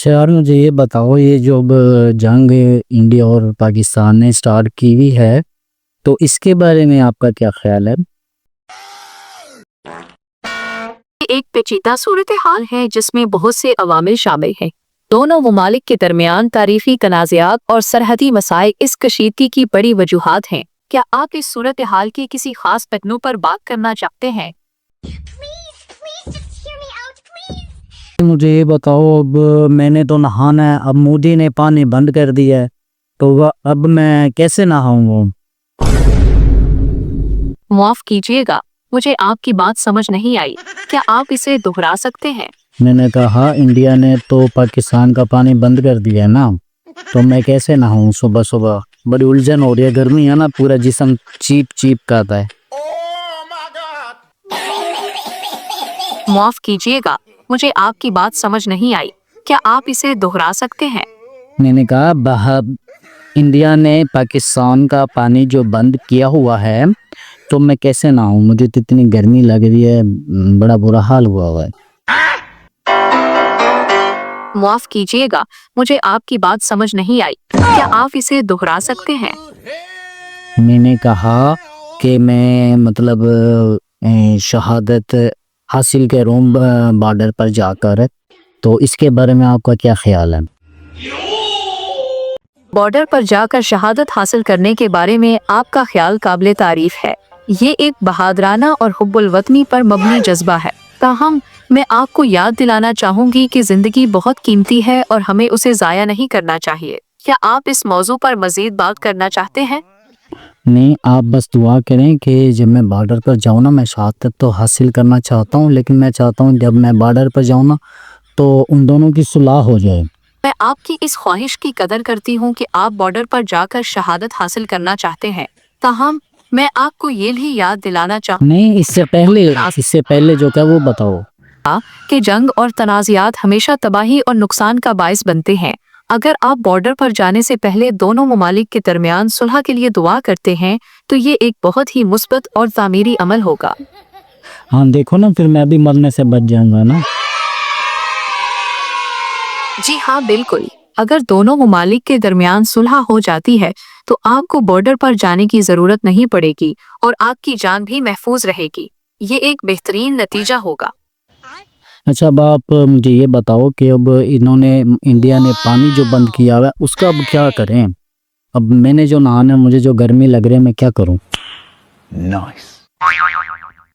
अच्छा यार, मुझे ये बताओ, ये जो अब जंग इंडिया और पाकिस्तान ने स्टार्ट की हुई है, तो इसके बारे में आपका क्या ख्याल है? एक पेचीदा सूरत हाल है जिसमें बहुत से अवामिल शामिल हैं। दोनों ममालिक के दरमियान तारीखी तनाज़ात और सरहदी मसाइल इस कशीदगी की बड़ी वजूहात हैं। क्या आप इस सूरत हाल के किसी खास पहलू पर बात करना चाहते हैं? मुझे ये बताओ, अब मैंने तो नहाना है, अब मोदी ने पानी बंद कर दिया है, तो अब मैं कैसे नहाऊं? माफ कीजिएगा, मुझे आपकी बात समझ नहीं आई। क्या आप इसे दोहरा सकते हैं? मैंने कहा इंडिया ने तो पाकिस्तान का पानी बंद कर दिया है ना, तो मैं कैसे नहाऊं? सुबह सुबह बड़ी उलझन हो रही है, गर्मी है ना, पूरा जिस्म चीप चीप करता है। माफ कीजिएगा, मुझे आपकी बात समझ नहीं आई। क्या आप इसे दोहरा सकते हैं? मैंने कहा इंडिया ने पाकिस्तान का पानी जो बंद किया हुआ है, तो मैं कैसे नहाऊं? मुझे तो इतनी गर्मी लग रही है, बड़ा बुरा हाल हुआ है। माफ कीजिएगा, मुझे आपकी बात समझ नहीं आई। क्या आप इसे दोहरा सकते हैं? मैंने कहा कि मैं मतलब शहादत हासिल करूं बॉर्डर पर जाकर, तो इसके बारे में आपका क्या ख्याल है? बॉर्डर पर जाकर शहादत हासिल करने के बारे में आपका ख्याल काबिले तारीफ है। ये एक बहादराना और हुब्बुल वतनी पर मबनी जज्बा है। ताहम मैं आपको याद दिलाना चाहूंगी कि जिंदगी बहुत कीमती है और हमें उसे जाया नहीं करना चाहिए। क्या आप इस मौजू पर मजीद बात करना चाहते हैं? नहीं, आप बस दुआ करें कि जब मैं बॉर्डर पर जाऊँ ना, मैं शहादत तो हासिल करना चाहता हूँ, लेकिन मैं चाहता हूँ जब मैं बॉर्डर पर जाऊँ ना, तो उन दोनों की सुलह हो जाए। मैं आपकी इस ख्वाहिश की कदर करती हूँ कि आप बॉर्डर पर जाकर शहादत हासिल करना चाहते हैं। ताहम मैं आपको ये भी याद दिलाना नहीं, इससे पहले जो क्या वो बताओ। कि जंग और तनाज़ात हमेशा तबाही और नुकसान का बायस बनते हैं। अगर आप बॉर्डर पर जाने से पहले दोनों ममालिक के दरमियान सुलह के लिए दुआ करते हैं तो ये एक बहुत ही मुस्बत और तामीरी अमल होगा। हाँ देखो ना, फिर मैं भी मरने से बच जाऊंगा ना। जी हाँ, बिल्कुल। अगर दोनों ममालिक के दरमियान सुलह हो जाती है तो आपको बॉर्डर पर जाने की जरूरत नहीं पड़ेगी और आपकी जान भी महफूज रहेगी। ये एक बेहतरीन नतीजा होगा। अच्छा, अब आप मुझे ये बताओ कि अब इंडिया ने पानी जो बंद किया हुआ है, उसका अब क्या करें? अब मैंने जो नहाना है, मुझे जो गर्मी लग रही है, मैं क्या करूं?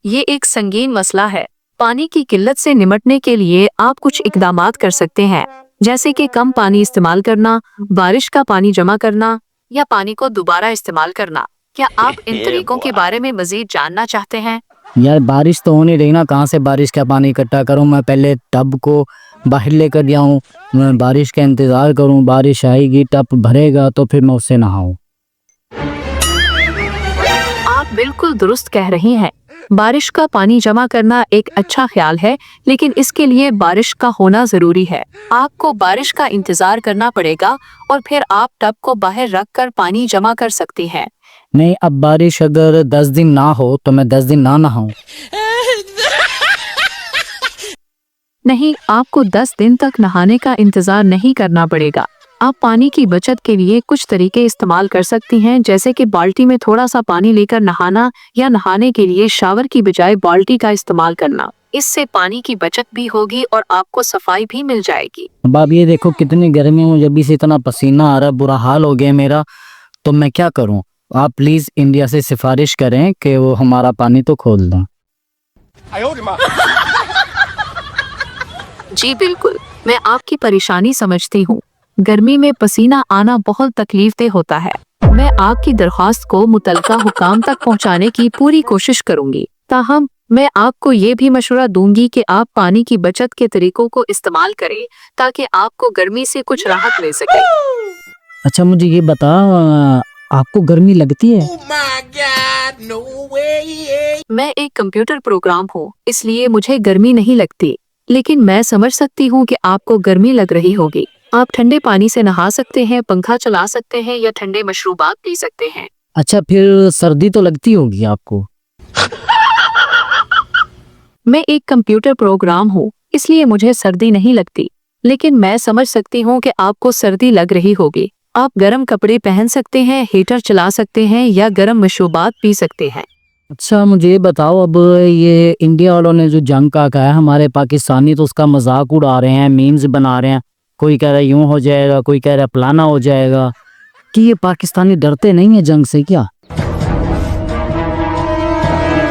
ये एक संगीन मसला है। पानी की किल्लत से निपटने के लिए आप कुछ इकदामात कर सकते हैं, जैसे कि कम पानी इस्तेमाल करना, बारिश का पानी जमा करना या पानी को दोबारा इस्तेमाल करना। क्या आप इन तरीकों के बारे में मजीद जानना चाहते हैं? यार, बारिश तो होने रही ना, कहाँ से बारिश का पानी इकट्ठा करूं? मैं पहले टब को बाहर लेकर जाऊं, मैं बारिश का इंतजार करूं, बारिश आएगी, टब भरेगा, तो फिर मैं उससे नहाऊं। आप बिल्कुल दुरुस्त कह रही हैं। बारिश का पानी जमा करना एक अच्छा ख्याल है, लेकिन इसके लिए बारिश का होना जरूरी है। आपको बारिश का इंतजार करना पड़ेगा और फिर आप टब को बाहर रख कर पानी जमा कर सकती हैं। नहीं, अब बारिश अगर 10 दिन ना हो तो मैं 10 दिन ना नहाऊं? नहीं, आपको 10 दिन तक नहाने का इंतजार नहीं करना पड़ेगा। आप पानी की बचत के लिए कुछ तरीके इस्तेमाल कर सकती हैं, जैसे कि बाल्टी में थोड़ा सा पानी लेकर नहाना या नहाने के लिए शावर की बजाय बाल्टी का इस्तेमाल करना। इससे पानी की बचत भी होगी और आपको सफाई भी मिल जाएगी। अब आप ये देखो, कितनी गर्मी में जब भी से इतना पसीना आ रहा है, बुरा हाल हो गया मेरा, तो मैं क्या करूं? आप प्लीज इंडिया से सिफारिश करें कि वो हमारा पानी तो खोल दें। जी बिल्कुल, मैं आपकी परेशानी समझती हूँ। गर्मी में पसीना आना बहुत तकलीफदेह होता है। मैं आपकी दरख्वास्त को मुतलका हुकाम तक पहुँचाने की पूरी कोशिश करूँगी। ताहम मैं आपको ये भी मशवरा दूंगी कि आप पानी की बचत के तरीकों को इस्तेमाल करें ताकि आपको गर्मी से कुछ राहत मिल सके। अच्छा, मुझे ये बता, आपको गर्मी लगती है? मैं एक कंप्यूटर प्रोग्राम हूँ, इसलिए मुझे गर्मी नहीं लगती, लेकिन मैं समझ सकती हूँ कि आपको गर्मी लग रही होगी। आप ठंडे पानी से नहा सकते हैं, पंखा चला सकते हैं या ठंडे मशरूबात पी सकते हैं। अच्छा, फिर सर्दी तो लगती होगी आपको? मैं एक कंप्यूटर प्रोग्राम हूँ, इसलिए मुझे सर्दी नहीं लगती, लेकिन मैं समझ सकती हूँ कि आपको सर्दी लग रही होगी। आप गर्म कपड़े पहन सकते हैं, हीटर चला सकते हैं या गर्म मशरूबात पी सकते हैं। अच्छा मुझे ये बताओ, अब ये इंडिया वालों ने जो जंग का कहा है, हमारे पाकिस्तानी तो उसका मजाक उड़ा रहे हैं, मीम्स बना रहे हैं। कोई कह रहा है यूं हो जाएगा, कोई कह रहा है फलाना हो जाएगा। कि ये पाकिस्तानी डरते नहीं है जंग से क्या?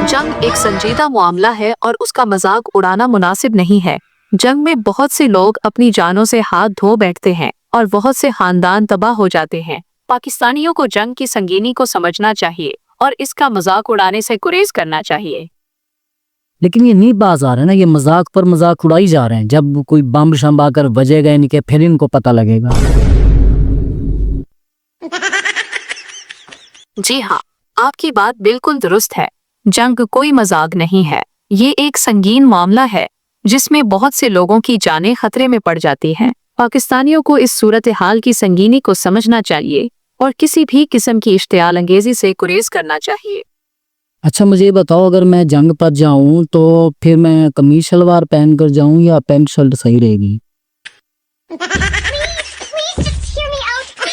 जंग एक संजीदा मामला है और उसका मजाक उड़ाना मुनासिब नहीं है। जंग में बहुत से लोग अपनी जानों से हाथ धो बैठते हैं और बहुत से खानदान तबाह हो जाते हैं। पाकिस्तानियों को जंग की संगीनी को समझना चाहिए और इसका मजाक उड़ाने से गुरेज करना चाहिए। लेकिन ये नहीं बाज आ रहा है ना, ये मजाक पर मजाक उड़ाई जा रहे हैं। जब कोई बम शम आकर बजेगा इनके, फिर इनको पता लगेगा। जी हाँ, आपकी बात बिल्कुल दुरुस्त है। जंग कोई मजाक नहीं है, ये एक संगीन मामला है जिसमें बहुत से लोगों की जानें खतरे में पड़ जाती हैं। पाकिस्तानियों को इस सूरत हाल की संगीनी को समझना चाहिए और किसी भी किस्म की इश्तियाल अंगेजी से गुरेज करना चाहिए। अच्छा मुझे ये बताओ, अगर मैं जंग पर जाऊं तो फिर मैं कमीज शलवार पहन कर जाऊं या पैंट शर्ट सही रहेगी?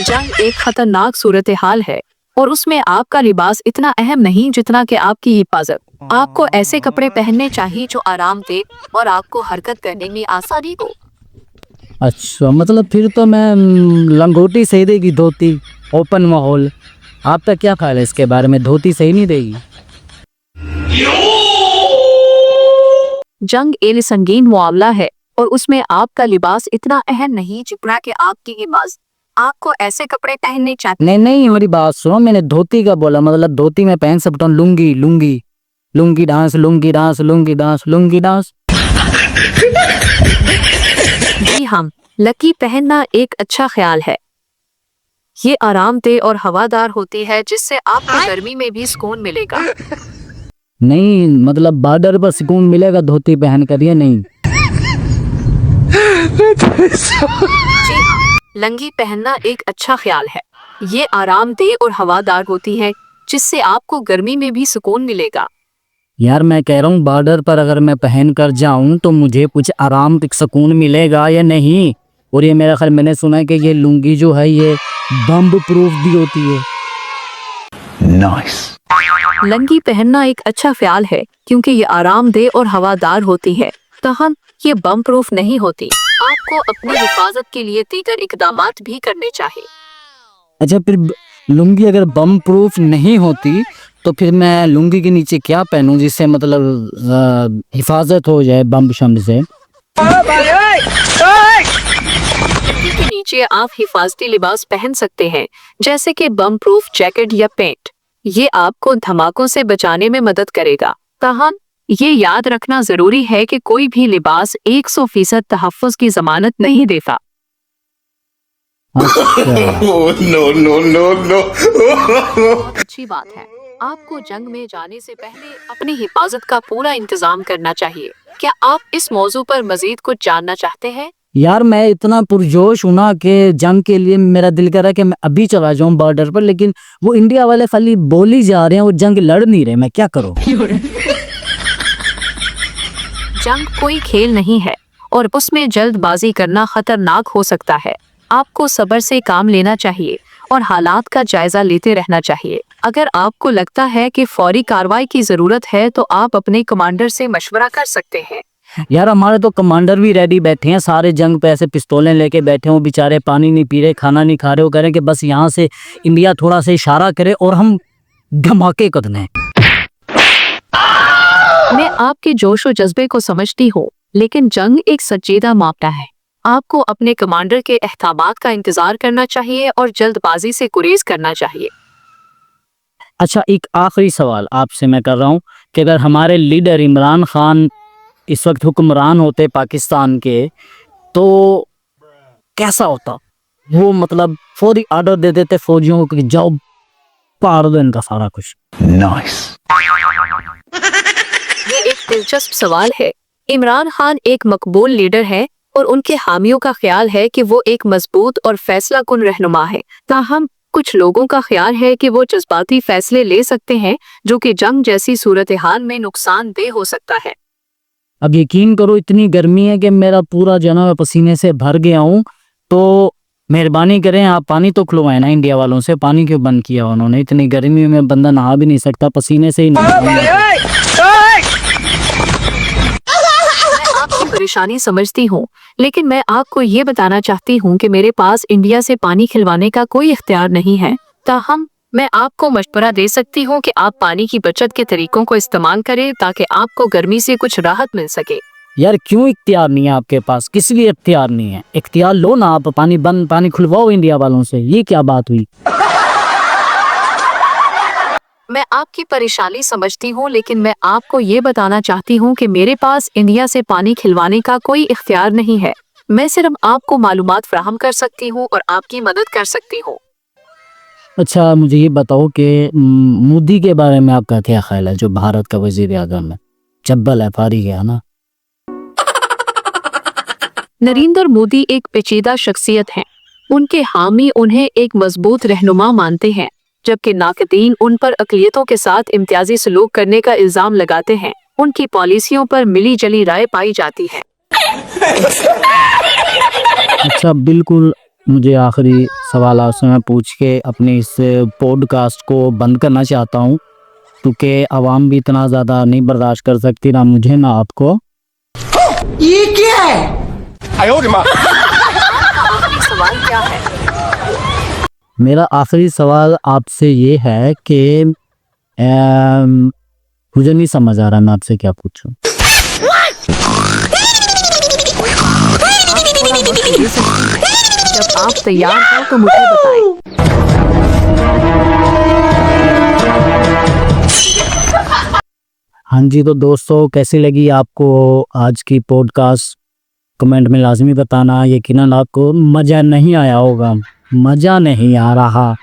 जंग एक खतरनाक सूरत हाल है और उसमें आपका लिबास इतना अहम नहीं जितना कि आपकी हिफाजत। आपको ऐसे कपड़े पहनने चाहिए जो आराम दे और आपको हरकत करने में आसानी हो। अच्छा मतलब फिर तो मैं लंगोटी सही देगी, धोती? ओपन माहौल, आपका क्या ख्याल है इसके बारे में? धोती सही नहीं देगी? जंग एक संगीन मामला है और उसमें आपका लिबास इतना अहम नहीं जितना कि आपकी हिफाजत। आपको ऐसे कपड़े पहनने चाहिए। नहीं नहीं, मेरी बात सुनो, मैंने धोती का बोला। मतलब धोती में पहन सकता हूँ, lungi lungi lungi dance, lungi dance, lungi dance, lungi dance. जी हाँ, लकी पहनना एक अच्छा ख्याल है। ये आरामदेह और हवादार होती है जिससे आपको गर्मी में भी सुकून मिलेगा। नहीं मतलब बॉर्डर पर सुकून मिलेगा धोती पहन कर, या नहीं? जी हाँ, लंगी पहनना एक अच्छा ख्याल है। ये आरामदेह और हवादार होती है जिससे आपको गर्मी में भी सुकून मिलेगा। यार मैं कह रहा हूँ बॉर्डर पर अगर मैं पहन कर जाऊं तो मुझे कुछ आराम सुकून मिलेगा या नहीं? और ये मेरा ख्याल, मैंने सुना है कि ये लुंगी जो है ये बम प्रूफ भी होती है। Nice. लंगी पहनना एक अच्छा ख्याल है क्योंकि ये आरामदेह और हवादार होती है, ताहम ये बम प्रूफ नहीं होती। आपको अपनी हिफाजत के लिए दीगर इकदामात भी करने चाहिए। अच्छा फिर लुंगी अगर बम प्रूफ नहीं होती तो फिर मैं लुंगी के नीचे क्या पहनूं जिससे मतलब हिफाजत हो जाए बम शम से? लुंगी के नीचे आप हिफाजती लिबास पहन सकते हैं जैसे कि बम प्रूफ जैकेट या पैंट। ये आपको धमाकों से बचाने में मदद करेगा। ताहम ये याद रखना जरूरी है कि कोई भी लिबास 100% तहफ़्फ़ुज़ की जमानत नहीं देता। अच्छा Oh, no. बहुत अच्छी बात है। आपको जंग में जाने से पहले अपनी हिफाजत का पूरा इंतजाम करना चाहिए। क्या आप इस मौजू पर मजीद कुछ जानना चाहते हैं? यार मैं इतना पुरजोश हूं ना कि जंग के लिए मेरा दिल कर रहा है कि मैं अभी चला जाऊं बॉर्डर पर, लेकिन वो इंडिया वाले खाली बोल ही जा रहे हैं, वो जंग लड़ नहीं रहे। मैं क्या करूं? जंग कोई खेल नहीं है और उसमें जल्दबाजी करना खतरनाक हो सकता है। आपको सब्र से काम लेना चाहिए और हालात का जायजा लेते रहना चाहिए। अगर आपको लगता है कि फौरी कार्रवाई की जरूरत है तो आप अपने कमांडर से मशवरा कर सकते हैं। यार हमारे तो कमांडर भी रेडी बैठे हैं, सारे जंग पे ऐसे पिस्तौलें लेके बैठे हैं। वो बेचारे पानी नहीं पी रहे, खाना नहीं खा रहे। वो कह रहे हैं कि बस यहाँ से इंडिया थोड़ा सा इशारा करे और हम धमाके कर दें। मैं आपके जोश और जज्बे को समझती हूँ, लेकिन जंग एक संजीदा मामला है। आपको अपने कमांडर के अहकामात का इंतजार करना चाहिए और जल्दबाजी से गुरेज करना चाहिए। अच्छा एक आखिरी सवाल आपसे मैं कर रहा हूँ कि अगर हमारे लीडर इमरान खान इस वक्त हुक्मरान होते पाकिस्तान के तो कैसा होता? वो मतलब फौरी ऑर्डर दे देते फौजियों को कि जाओ पार दो इनका सारा कुछ। Nice. ये एक दिलचस्प सवाल है। इमरान खान एक मकबूल लीडर है और उनके हामियों का ख्याल है कि वो एक मजबूत और फैसला कुन रहनुमा है। ताहम कुछ लोगों का ख्याल है कि वो जज्बाती फैसले ले सकते हैं जो कि जंग जैसी सूरत हाल में नुकसानदेह हो सकता है। अब यकीन करो इतनी गर्मी है कि मेरा पूरा जो है ना मैं पसीने से भर गया हूँ। तो मेहरबानी करें आप पानी तो खुलवाएं ना इंडिया वालों से, पानी क्यों बंद किया उन्होंने? इतनी गर्मी में बंदा नहा भी नहीं सकता, पसीने से ही नहीं। आपकी परेशानी समझती हूँ, लेकिन मैं आपको ये बताना चाहती हूँ कि मेरे पास इंडिया से पानी खिलवाने का कोई इख्तियार नहीं है। ताहम मैं आपको मशवरा दे सकती हूँ कि आप पानी की बचत के तरीकों को इस्तेमाल करें ताकि आपको गर्मी से कुछ राहत मिल सके। यार क्यों इख्तियार नहीं है आपके पास? किस लिए इख्तियार नहीं है? इख्तियार लो ना, आप पानी खुलवाओ इंडिया वालों से। ये क्या बात हुई? मैं आपकी परेशानी समझती हूँ, लेकिन मैं आपको ये बताना चाहती हूँ कि मेरे पास इंडिया से पानी खिलवाने का कोई इख्तियार नहीं है। मैं सिर्फ आपको मालूमात फराहम कर सकती हूँ और आपकी मदद कर सकती हूँ। अच्छा मुझे ये बताओ कि मोदी के बारे में आपका क्या ख्याल है, जो भारत का वजीर आज़म है? चब्बल है, फारिग है ना? नरेंद्र मोदी एक पेचीदा शख्सियत हैं। उनके हामी उन्हें एक मजबूत रहनुमा मानते हैं, जबकि नाकदीन उन पर अक़लियतों के साथ इम्तियाजी सलूक करने का इल्जाम लगाते हैं। उनकी पॉलिसियों पर मिली जली राय पाई जाती है। अच्छा बिल्कुल, मुझे आखिरी सवाल आपसे मैं पूछ के अपने इस पॉडकास्ट को बंद करना चाहता हूँ, क्योंकि आवाम भी इतना ज़्यादा नहीं बर्दाश्त कर सकती, ना मुझे ना आपको। ये क्या है? आखिरी सवाल क्या है? मेरा आखिरी सवाल आपसे ये है कि मुझे नहीं समझ आ रहा मैं आपसे क्या पूछूं। जब आप तैयार हो तो मुझे बताएं। हाँ जी, तो दोस्तों कैसी लगी आपको आज की पॉडकास्ट? कमेंट में लाजमी बताना। यकीनन आपको मज़ा नहीं आया होगा, मज़ा नहीं आ रहा